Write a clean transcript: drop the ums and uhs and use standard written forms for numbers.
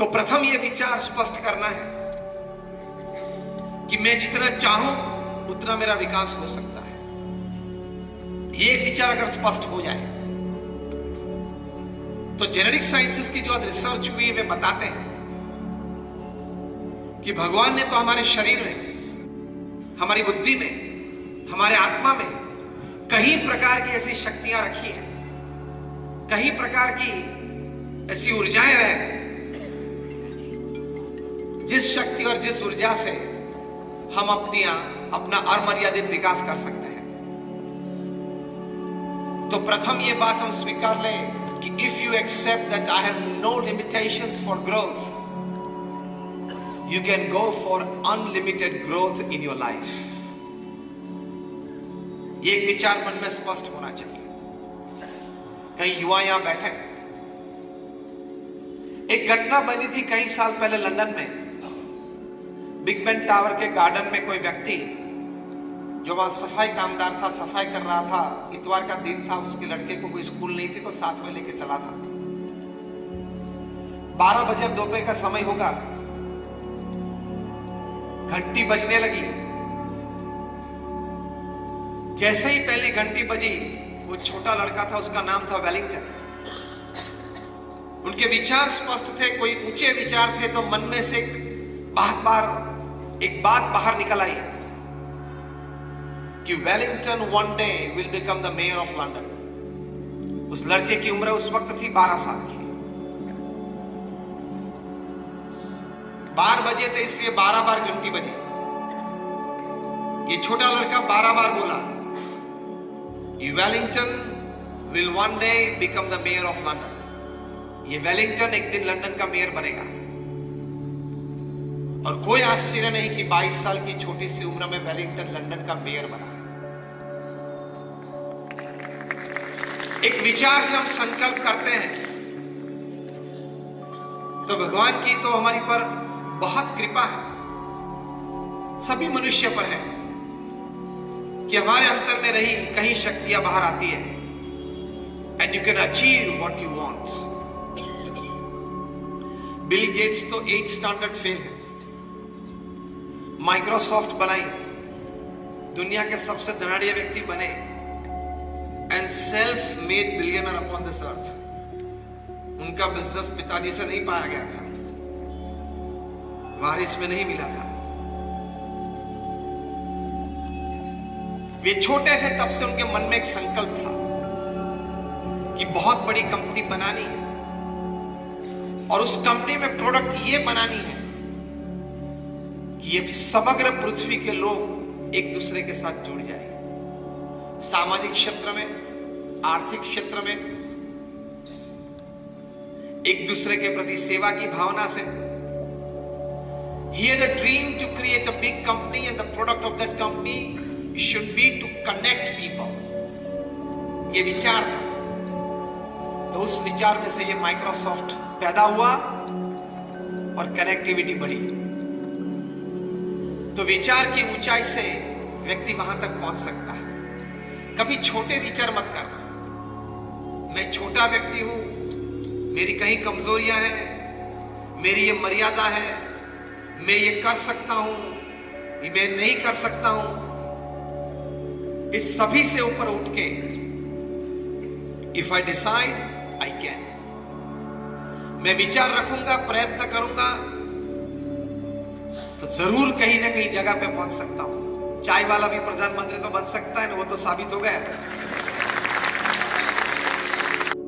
तो प्रथम यह विचार स्पष्ट करना है कि मैं जितना चाहूं उतना मेरा विकास हो सकता है। यह एक विचार अगर स्पष्ट हो जाए तो जेनेटिक साइंसेस की जो रिसर्च हुई है वे बताते हैं कि भगवान ने तो हमारे शरीर में, हमारी बुद्धि में, हमारे आत्मा में कई प्रकार की ऐसी शक्तियां रखी हैं, कई प्रकार की ऐसी ऊर्जाएं रहे जिस शक्ति और जिस ऊर्जा से हम अपना अमर्यादित विकास कर सकते हैं। तो प्रथम ये बात हम स्वीकार लें कि if you accept that I have no limitations for growth, you can go for unlimited growth in your life. ये एक विचार मन में स्पष्ट होना चाहिए। कई युवा यहां बैठे, एक घटना बनी थी कई साल पहले लंदन में, बिग बेन टावर के गार्डन में कोई व्यक्ति जो वहां सफाई कामदार था, सफाई कर रहा था, इतवार का दिन था, उसके लड़के को कोई स्कूल नहीं थी तो साथ में लेके चला था। 12 बजे दोपहर का समय होगा, घंटी बजने लगी। जैसे ही पहली घंटी बजी, वो छोटा लड़का था, उसका नाम था वेलिंगटन। उनके विचार स्पष्ट थे, कोई ऊंचे विचार थे, तो मन में से एक बात बाहर निकल आई कि Wellington one day will become the mayor of London. उस लड़के की उम्र उस वक्त थी 12 साल की। 12 बजे थे इसलिए 12 बार घंटी बजी। ये छोटा लड़का 12 बार बोला, Wellington will one day become the mayor of London. ये वेलिंगटन एक दिन लंदन का मेयर बनेगा। और कोई आश्चर्य नहीं कि 22 साल की छोटी सी उम्र में वेलिंगटन लंदन का मेयर बना। एक विचार से हम संकल्प करते हैं तो भगवान की तो हमारी पर बहुत कृपा है, सभी मनुष्य पर है कि हमारे अंतर में रही कहीं शक्तियां बाहर आती है and you can achieve what you want. Bill Gates तो 8 स्टैंडर्ड फेल है, माइक्रोसॉफ्ट बनाई, दुनिया के सबसे धनाढ़ व्यक्ति बने and self made billionaire upon this earth. उनका बिजनेस पिताजी से नहीं पाया गया था, वारिस में नहीं मिला था। वे छोटे थे तब से उनके मन में एक संकल्प था कि बहुत बड़ी कंपनी बनानी है और उस कंपनी में प्रोडक्ट ये बनानी है कि ये समग्र पृथ्वी के लोग एक दूसरे के साथ जुड़ जाए। सामाजिक क्षेत्र में, आर्थिक क्षेत्र में एक दूसरे के प्रति सेवा की भावना से। He had a dream to create a big company and the product of that company should be to connect people. ये विचार था। तो उस विचार में से ये माइक्रोसॉफ्ट पैदा हुआ और कनेक्टिविटी बढ़ी। तो विचार की ऊंचाई से व्यक्ति वहां तक पहुंच सकता है। कभी छोटे विचार मत करना, मैं छोटा व्यक्ति हूं, मेरी कहीं कमजोरियां हैं, मेरी ये मर्यादा है, मैं ये कर सकता हूं, मैं नहीं कर सकता हूं। इस सभी से ऊपर उठ के if I decide I can, मैं विचार रखूंगा, प्रयत्न करूंगा तो जरूर कहीं ना कहीं जगह पे पहुंच सकता हूं। चाय वाला भी प्रधानमंत्री तो बन सकता है ना, वो तो साबित हो गया।